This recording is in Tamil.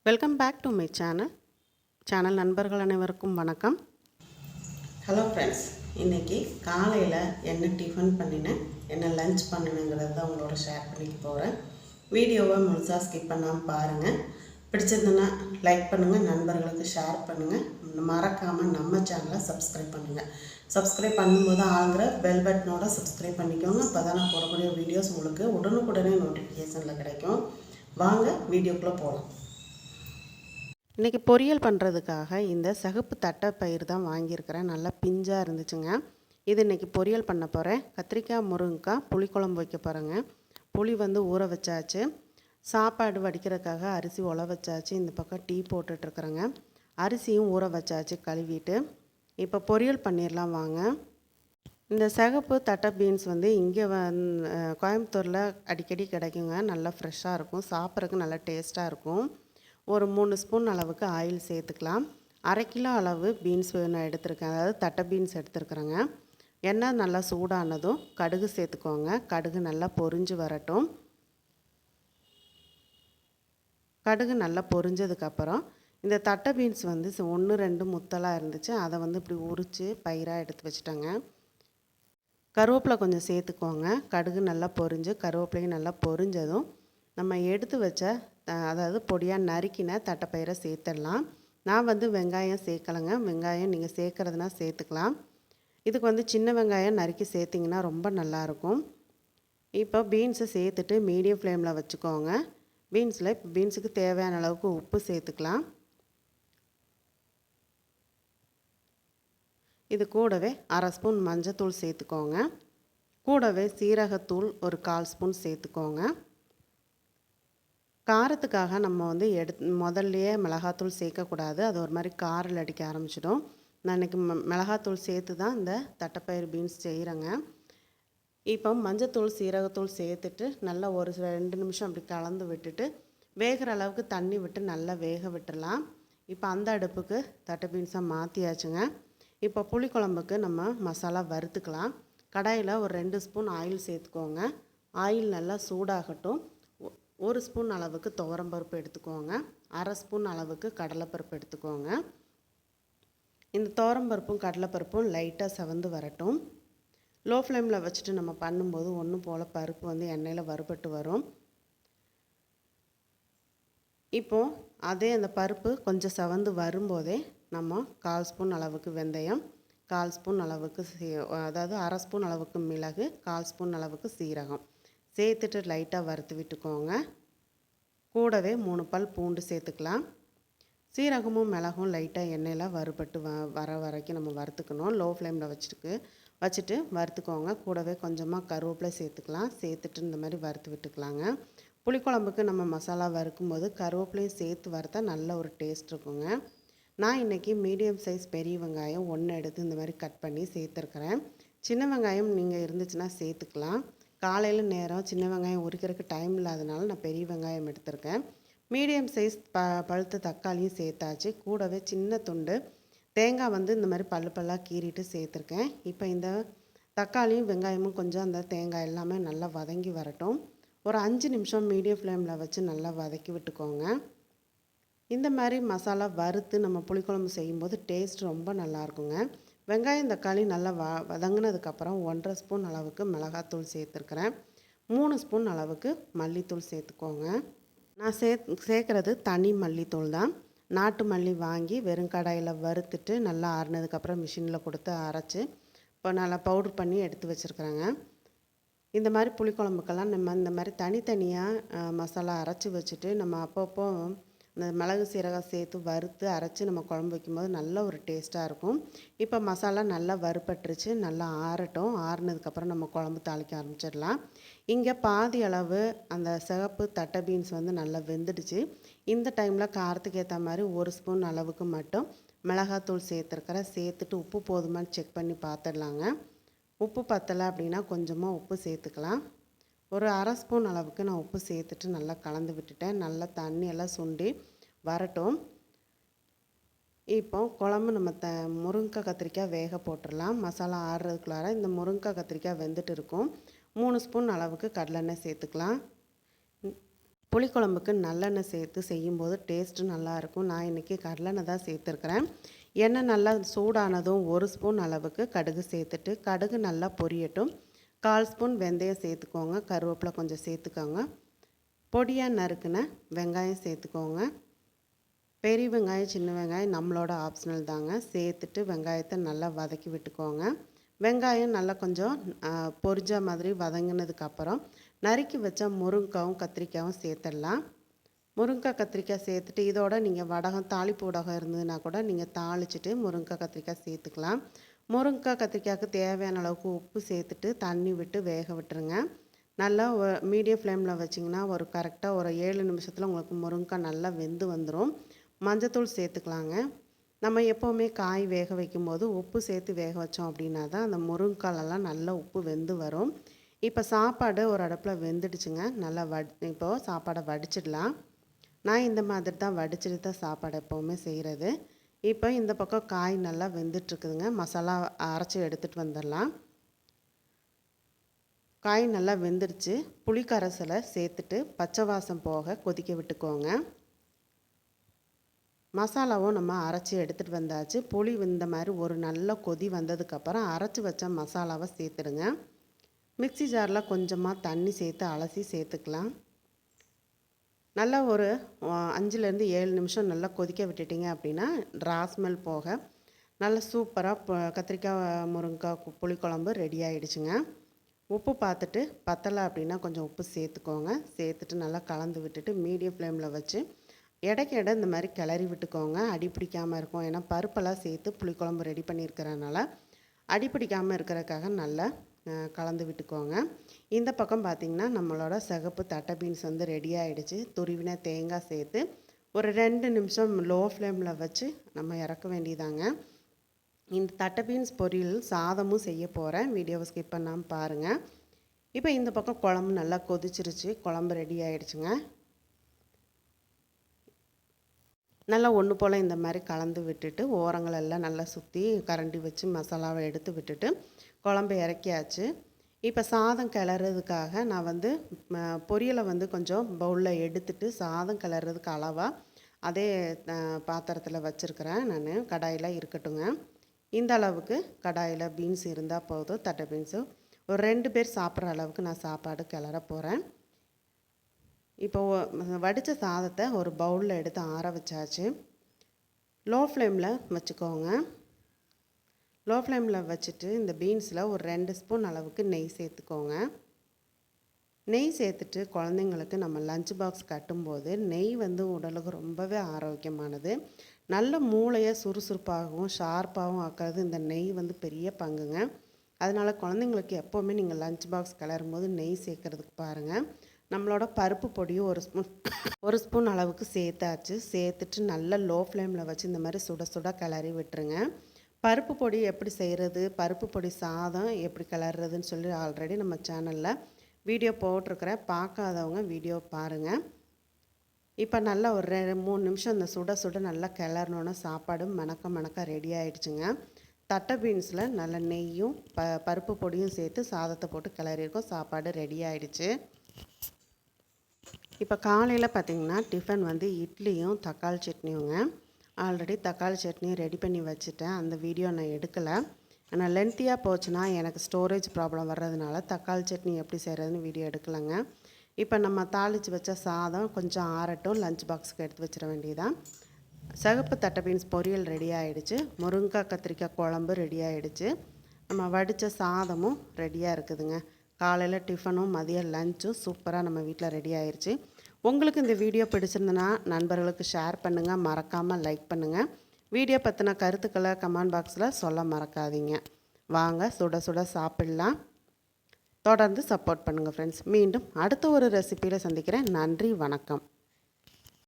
Welcome back to my channel நண்பர்கள் அனைவருக்கும் வணக்கம். ஹலோ ஃப்ரெண்ட்ஸ், இன்றைக்கி காலையில் என்ன டிஃபன் பண்ணினேன், என்ன லன்ச் பண்ணினேங்கிறத உங்களோட ஷேர் பண்ணிக்க போகிறேன். வீடியோவை முழுசாக ஸ்கிப் பண்ணாமல் பாருங்கள். பிடிச்சதுன்னா லைக் பண்ணுங்கள், நண்பர்களுக்கு ஷேர் பண்ணுங்கள், மறக்காமல் நம்ம சேனலை சப்ஸ்கிரைப் பண்ணுங்கள். சப்ஸ்கிரைப் பண்ணும்போது ஆகிற பெல் பட்டனோட சப்ஸ்கிரைப் பண்ணிக்கோங்க. அப்போ தான் நான் போடக்கூடிய வீடியோஸ் உங்களுக்கு உடனுக்குடனே நோட்டிஃபிகேஷனில் கிடைக்கும். வாங்க வீடியோக்குள்ளே போகலாம். இன்றைக்கி பொரியல் பண்ணுறதுக்காக இந்த சகப்பு தட்டைப்பயிறு தான் வாங்கியிருக்கிறேன். நல்லா பிஞ்சாக இருந்துச்சுங்க. இது இன்றைக்கி பொரியல் பண்ண போகிறேன். கத்திரிக்காய், முருங்கைக்காய், புளிக்குழம்பு வைக்க போகிறேங்க. புளி ஊற வச்சாச்சு. சாப்பாடு வடிக்கிறதுக்காக அரிசி உல வச்சாச்சு. இந்த பக்கம் டீ போட்டுட்ருக்குறேங்க. அரிசியும் ஊற வச்சாச்சு கழுவிட்டு. இப்போ பொரியல் பண்ணிடலாம் வாங்க. இந்த சிகப்பு தட்டை பீன்ஸ் இங்கே கோயம்புத்தூரில் அடிக்கடி கிடைக்குங்க. நல்லா ஃப்ரெஷ்ஷாக இருக்கும், சாப்பிட்றதுக்கு நல்லா டேஸ்ட்டாக இருக்கும். ஒரு 3 ஸ்பூன் அளவுக்கு ஆயில் சேர்த்துக்கலாம். 1/2 கிலோ அளவு பீன்ஸ் நான் எடுத்துருக்கேன், அதாவது தட்டை பீன்ஸ் எடுத்துருக்குறேங்க. எண்ணெய் நல்லா சூடானதும் கடுகு சேர்த்துக்கோங்க. கடுகு நல்லா பொரிஞ்சு வரட்டும். கடுகு நல்லா பொரிஞ்சதுக்கப்புறம் இந்த தட்டை பீன்ஸ் 1 2 முத்தலாக இருந்துச்சு. அதை இப்படி உரித்து பயிராக எடுத்து வச்சுட்டேங்க. கருவேப்பிலை கொஞ்சம் சேர்த்துக்கோங்க. கடுகு நல்லா பொரிஞ்சு கருவேப்பிலையும் நல்லா பொரிஞ்சதும் நம்ம எடுத்து வச்ச அதாவது பொடியாக நறுக்கின தட்டைப்பயிரை சேர்த்துடலாம். நான் வெங்காயம் சேர்க்கலைங்க. வெங்காயம் நீங்கள் சேர்க்குறதுனா சேர்த்துக்கலாம். இதுக்கு சின்ன வெங்காயம் நறுக்கி சேர்த்திங்கன்னா ரொம்ப நல்லாயிருக்கும். இப்போ பீன்ஸை சேர்த்துட்டு மீடியம் ஃப்ளேமில் வச்சுக்கோங்க. பீன்ஸுக்கு தேவையான அளவுக்கு உப்பு சேர்த்துக்கலாம். இது கூடவே 1/2 ஸ்பூன் மஞ்சத்தூள் சேர்த்துக்கோங்க. கூடவே சீரகத்தூள் ஒரு 1/4 ஸ்பூன் சேர்த்துக்கோங்க. காரத்துக்காக நம்ம முதல்லையே மிளகாத்தூள் சேர்க்கக்கூடாது. அது ஒரு மாதிரி காரில் அடிக்க ஆரம்பிச்சிடும். நான் இன்றைக்கி மிளகாத்தூள் சேர்த்து தான் இந்த தட்டைப்பயிறு பீன்ஸ் செய்கிறேங்க. இப்போ மஞ்சத்தூள் சீரகத்தூள் சேர்த்துட்டு நல்லா ஒரு 2 நிமிஷம் அப்படி கலந்து விட்டுட்டு வேகிற அளவுக்கு தண்ணி விட்டு நல்லா வேக விட்டுடலாம். இப்போ அந்த அடுப்புக்கு தட்டை பீன்ஸாக மாற்றியாச்சுங்க. இப்போ புளிக்குழம்புக்கு நம்ம மசாலா வறுத்துக்கலாம். கடாயில் ஒரு 2 ஸ்பூன் ஆயில் சேர்த்துக்கோங்க. ஆயில் நல்லா சூடாகட்டும். 1 ஸ்பூன் அளவுக்கு துவரம்பருப்பு எடுத்துக்கோங்க. 1/2 ஸ்பூன் அளவுக்கு கடலைப்பருப்பு எடுத்துக்கோங்க. இந்த துவரம்பருப்பும் கடலைப்பருப்பும் லைட்டாக செவந்து வரட்டும். லோ ஃப்ளேமில் வச்சுட்டு நம்ம பண்ணும்போது ஒன்று போல் பருப்பு எண்ணெயில் வறுபட்டு வரும். இப்போது அதே அந்த பருப்பு கொஞ்சம் செவந்து வரும்போதே நம்ம 1/4 ஸ்பூன் அளவுக்கு வெந்தயம், 1/4 ஸ்பூன் அளவுக்கு அதாவது 1/2 ஸ்பூன் அளவுக்கு மிளகு, 1/4 ஸ்பூன் அளவுக்கு சீரகம் சேர்த்துட்டு லைட்டாக வறுத்து விட்டுக்கோங்க. கூடவே 3 பல் பூண்டு சேர்த்துக்கலாம். சீரகமும் மிளகும் லைட்டாக எண்ணெயில் வறுபட்டு வர வரைக்கும் நம்ம வறுத்துக்கணும். லோ ஃப்ளேமில் வச்சுட்டு வறுத்துக்கோங்க. கூடவே கொஞ்சமாக கருவேப்பிலை சேர்த்துக்கலாம். சேர்த்துட்டு இந்த மாதிரி வறுத்து விட்டுக்கலாங்க. புளிக்குழம்புக்கு நம்ம மசாலா வறுக்கும்போது கருவேப்பிலையும் சேர்த்து வறுத்தா நல்ல ஒரு டேஸ்ட் இருக்குங்க. நான் இன்றைக்கி மீடியம் சைஸ் பெரிய வெங்காயம் 1 எடுத்து இந்த மாதிரி கட் பண்ணி சேர்த்துருக்குறேன். சின்ன வெங்காயம் நீங்கள் இருந்துச்சுன்னா சேர்த்துக்கலாம். காலையில் நேரம் சின்ன வெங்காயம் உரிக்கிறதுக்கு டைம் இல்லாதனால நான் பெரிய வெங்காயம் எடுத்திருக்கேன். மீடியம் சைஸ் பழுத்த தக்காளியும் சேர்த்தாச்சு. கூடவே சின்ன துண்டு தேங்காய் இந்த மாதிரி பல்லாக கீறிட்டு சேர்த்துருக்கேன். இப்போ இந்த தக்காளியும் வெங்காயமும் கொஞ்சம் அந்த தேங்காய் எல்லாமே நல்லா வதங்கி வரட்டும். ஒரு 5 நிமிஷம் மீடியம் ஃப்ளேமில் வச்சு நல்லா வதக்கி விட்டுக்கோங்க. இந்த மாதிரி மசாலா வறுத்து நம்ம புளிக்குழம்பு செய்யும்போது டேஸ்ட் ரொம்ப நல்லாயிருக்குங்க. வெங்காயம் தக்காளி நல்லா வதங்கினதுக்கப்புறம் 1/2 ஸ்பூன் அளவுக்கு மிளகாத்தூள் சேர்த்துருக்குறேன். 3 ஸ்பூன் அளவுக்கு மல்லித்தூள் சேர்த்துக்கோங்க. நான் சேர்க்குறது தனி மல்லித்தூள் தான். நாட்டு மல்லி வாங்கி வெறும் கடாயில் வறுத்துட்டு நல்லா ஆறுனதுக்கப்புறம் மிஷினில் கொடுத்து அரைச்சி இப்போ நல்லா பவுட்ரு பண்ணி எடுத்து வச்சுருக்குறேங்க. இந்த மாதிரி புளிக்குழம்புக்கெல்லாம் நம்ம இந்த மாதிரி தனித்தனியாக மசாலா அரைச்சி வச்சுட்டு நம்ம அப்பப்போ இந்த மிளகு சீரகம் சேர்த்து வறுத்து அரைச்சி நம்ம குழம்பு வைக்கும்போது நல்ல ஒரு டேஸ்ட்டாக இருக்கும். இப்போ மசாலா நல்லா வறுபட்டுருச்சு. நல்லா ஆறட்டும். ஆறுனதுக்கப்புறம் நம்ம குழம்பு தாளிக்க ஆரம்பிச்சிடலாம். இங்கே பாதி அளவு அந்த சிகப்பு தட்டை பீன்ஸ் நல்லா வெந்துடுச்சு. இந்த டைமில் காரத்துக்கு ஏற்ற மாதிரி 1 ஸ்பூன் அளவுக்கு மட்டும் மிளகாத்தூள் சேர்த்துருக்கிறேன். சேர்த்துட்டு உப்பு போதுமான்னு செக் பண்ணி பார்த்துடலாங்க. உப்பு பத்தலை அப்படின்னா கொஞ்சமாக உப்பு சேர்த்துக்கலாம். ஒரு 1/2 ஸ்பூன் அளவுக்கு நான் உப்பு சேர்த்துட்டு நல்லா கலந்து விட்டுட்டேன். நல்லா தண்ணியெல்லாம் சுண்டி வரட்டும். இப்போ குழம்பு நம்ம முருங்கைக்காய் கத்திரிக்காய் வேக போட்டுடலாம். மசாலா ஆறுறதுக்குள்ளார இந்த முருங்கைக்காய் கத்திரிக்காய் வெந்துட்டு இருக்கும். 3 ஸ்பூன் அளவுக்கு கடலெண்ணெய் சேர்த்துக்கலாம். புளிக்குழம்புக்கு நல்லெண்ணெய் சேர்த்து செய்யும்போது டேஸ்ட்டு நல்லாயிருக்கும். நான் இன்றைக்கி கடலெண்ணெய் தான் சேர்த்துருக்குறேன். எண்ணெய் நல்லா சூடானதும் 1 ஸ்பூன் அளவுக்கு கடுகு சேர்த்துட்டு, கடுகு நல்லா பொரியட்டும். 1/4 ஸ்பூன் வெந்தயம் சேர்த்துக்கோங்க. கருவேப்பிலை கொஞ்சம் சேர்த்துக்கோங்க. பொடியாக நறுக்குன வெங்காயம் சேர்த்துக்கோங்க. பெரிய வெங்காயம் சின்ன வெங்காயம் நம்மளோட ஆப்ஷனல் தாங்க. சேர்த்துட்டு வெங்காயத்தை நல்லா வதக்கி விட்டுக்கோங்க. வெங்காயம் நல்லா கொஞ்சம் பொரிஞ்ச மாதிரி வதங்கினதுக்கப்புறம் நறுக்கி வச்ச முருங்கைக்காவும் கத்திரிக்காயும் சேர்த்துடலாம். முருங்கைக்காய் கத்திரிக்காய் சேர்த்துட்டு இதோட நீங்கள் தாளிப்பு வடகம் இருந்ததுன்னா கூட நீங்கள் தாளிச்சிட்டு முருங்கைக்காய் கத்திரிக்காய் சேர்த்துக்கலாம். முருங்கைக்காய் கத்திரிக்காய்க்கு தேவையான அளவுக்கு உப்பு சேர்த்துட்டு தண்ணி விட்டு வேக விட்டுருங்க. நல்லா மீடியம் ஃப்ளேமில் வச்சிங்கன்னா கரெக்டாக ஒரு 7 நிமிஷத்தில் உங்களுக்கு முருங்கைக்காய் நல்லா வெந்து வந்துடும். மஞ்சத்தூள் சேர்த்துக்கலாங்க. நம்ம எப்போவுமே காய் வேக வைக்கும்போது உப்பு சேர்த்து வேக வச்சோம் அப்படின்னா தான் அந்த முருங்கைக்காலெல்லாம் நல்லா உப்பு வெந்து வரும். இப்போ சாப்பாடு ஒரு அடுப்பில் வெந்துடுச்சுங்க. நல்லா இப்போது சாப்பாடை வடிச்சிடலாம். நான் இந்த மாதிரி தான் வடிச்சிட்டு தான் சாப்பாடு எப்போவுமே செய்கிறது. இப்போ இந்த பக்கம் காய் நல்லா வெந்துட்டுருக்குதுங்க. மசாலா அரைச்சி எடுத்துகிட்டு வந்துடலாம். காய் நல்லா வெந்துடுச்சு. புளி கரைசலை சேர்த்துட்டு பச்சை வாசம் போக கொதிக்க விட்டுக்கோங்க. மசாலாவும் நம்ம அரைச்சி எடுத்துகிட்டு வந்தாச்சு. புளி இந்த மாதிரி ஒரு நல்ல கொதி வந்ததுக்கப்புறம் அரைச்சி வச்ச மசாலாவை சேர்த்துடுங்க. மிக்ஸி ஜாரில் கொஞ்சமாக தண்ணி சேர்த்து அலசி சேர்த்துக்கலாம். நல்லா ஒரு 5லேருந்து 7 நிமிஷம் நல்லா கொதிக்க விட்டுட்டிங்க அப்படின்னா ஸ்மெல் போக நல்லா சூப்பராக கத்திரிக்காய் முருங்கைக்காய் புளிக்குழம்பு ரெடி ஆகிடுச்சுங்க. உப்பு பார்த்துட்டு பத்தலை அப்படின்னா கொஞ்சம் உப்பு சேர்த்துக்கோங்க. சேர்த்துட்டு நல்லா கலந்து விட்டுட்டு மீடியம் ஃப்ளேமில் வச்சு இடைக்கு இந்த மாதிரி கிளறி விட்டுக்கோங்க. அடி பிடிக்காமல் இருக்கும். ஏன்னா பருப்பெல்லாம் சேர்த்து புளிக்குழம்பு ரெடி பண்ணியிருக்கிறனால அடி பிடிக்காமல் இருக்கிறதுக்காக நல்லா கலந்து விட்டுக்கோங்க. இந்த பக்கம் பார்த்திங்கன்னா நம்மளோட சிகப்பு தட்டை பீன்ஸ் வந்து ரெடி ஆகிடுச்சு. துருவின தேங்காய் சேர்த்து ஒரு 2 நிமிஷம் லோ ஃப்ளேமில் வச்சு நம்ம இறக்க வேண்டியதாங்க. இந்த தட்டை பீன்ஸ் பொரியல் சாதமும் செய்ய போகிறேன். வீடியோவை ஸ்கிப் பண்ணாமல் பாருங்கள். இப்போ இந்த பக்கம் குழம்பு நல்லா கொதிச்சிருச்சு. குழம்பு ரெடி ஆகிடுச்சுங்க. நல்லா ஒன்று போல் இந்த மாதிரி கலந்து விட்டுட்டு ஓரங்களெல்லாம் நல்லா சுற்றி கரண்டி வச்சு மசாலாவை எடுத்து விட்டுட்டு குழம்பு இறக்கியாச்சு. இப்போ சாதம் கிளறதுக்காக நான் வந்து பொரியலை வந்து கொஞ்சம் பவுலில் எடுத்துட்டு சாதம் கிளறதுக்கு அளவாக அதே பாத்திரத்தில் வச்சுருக்கிறேன். நான் கடாயில் இருக்கட்டுங்க. இந்த அளவுக்கு கடாயில் பீன்ஸ் இருந்தால் போதும். தட்டை பீன்ஸு ஒரு 2 பேர் சாப்பிட்ற அளவுக்கு நான் சாப்பாடு கிளற போகிறேன். இப்போ வடித்த சாதத்தை ஒரு பவுலில் எடுத்து ஆற வச்சாச்சு. லோ ஃப்ளேமில் வச்சுக்கோங்க. லோ ஃப்ளேமில் வச்சுட்டு இந்த பீன்ஸில் ஒரு 2 ஸ்பூன் அளவுக்கு நெய் சேர்த்துக்கோங்க. நெய் சேர்த்துட்டு குழந்தைங்களுக்கு நம்ம லஞ்ச் பாக்ஸ் கட்டும்போது நெய் வந்து உடலுக்கு ரொம்பவே ஆரோக்கியமானது. நல்ல மூளையை சுறுசுறுப்பாகவும் ஷார்ப்பாகவும் ஆக்கிறது இந்த நெய் வந்து பெரிய பங்குங்க. அதனால் குழந்தைங்களுக்கு எப்போவுமே நீங்கள் லஞ்ச் பாக்ஸ் கிளறும்போது நெய் சேர்க்குறதுக்கு பாருங்கள். நம்மளோட பருப்பு பொடியும் ஒரு ஸ்பூன் அளவுக்கு சேர்த்தாச்சு. சேர்த்துட்டு நல்லா லோ ஃப்ளேமில் வச்சு இந்த மாதிரி சுட சுட கிளறி விட்டுருங்க. பருப்பு பொடி எப்படி செய்கிறது, பருப்பு பொடி சாதம் எப்படி கிளறதுன்னு சொல்லி ஆல்ரெடி நம்ம சேனலில் வீடியோ போட்டிருக்கிறேன். பார்க்காதவங்க வீடியோ பாருங்கள். இப்போ நல்லா ஒரு 3 நிமிஷம் இந்த சுட சுட நல்லா கிளறணுன்னா சாப்பாடு மணக்க ரெடி ஆகிடுச்சுங்க. தட்டை பீன்ஸில் நல்ல நெய்யும் பருப்பு பொடியும் சேர்த்து சாதத்தை போட்டு கிளறியிருக்கோம். சாப்பாடு ரெடி ஆகிடுச்சு. இப்போ காலையில் பார்த்திங்கன்னா டிஃபன் வந்து இட்லியும் தக்காளி சட்னியுங்க. ஆல்ரெடி தக்காளி சட்னி ரெடி பண்ணி வச்சுட்டேன். அந்த வீடியோ நான் எடுக்கலை. ஆனால் லென்த்தியாக போச்சுன்னா எனக்கு ஸ்டோரேஜ் ப்ராப்ளம் வர்றதுனால தக்காளி சட்னி எப்படி செய்கிறதுன்னு வீடியோ எடுக்கலைங்க. இப்போ நம்ம தாளித்து வச்ச சாதம் கொஞ்சம் ஆறட்டும். லஞ்ச் பாக்ஸுக்கு எடுத்து வச்சிட வேண்டியதான். சிகப்பு தட்டை பீன்ஸ் பொரியல் ரெடி ஆகிடுச்சு. முருங்கைக்காய் கத்திரிக்காய் குழம்பு ரெடி ஆகிடுச்சு. நம்ம வடித்த சாதமும் ரெடியாக இருக்குதுங்க. காலையில் டிஃபனும் மதியம் லஞ்சும் சூப்பராக நம்ம வீட்டில் ரெடி ஆயிடுச்சு. உங்களுக்கு இந்த வீடியோ பிடிச்சிருந்தனா நண்பர்களுக்கு ஷேர் பண்ணுங்கள். மறக்காமல் லைக் பண்ணுங்கள். வீடியோ பற்றின கருத்துக்களை கமெண்ட் பாக்ஸில் சொல்ல மறக்காதீங்க. வாங்க சுட சுட சாப்பிட்லாம். தொடர்ந்து சப்போர்ட் பண்ணுங்கள் ஃப்ரெண்ட்ஸ். மீண்டும் அடுத்த ஒரு ரெசிபியில் சந்திக்கிறேன். நன்றி, வணக்கம்.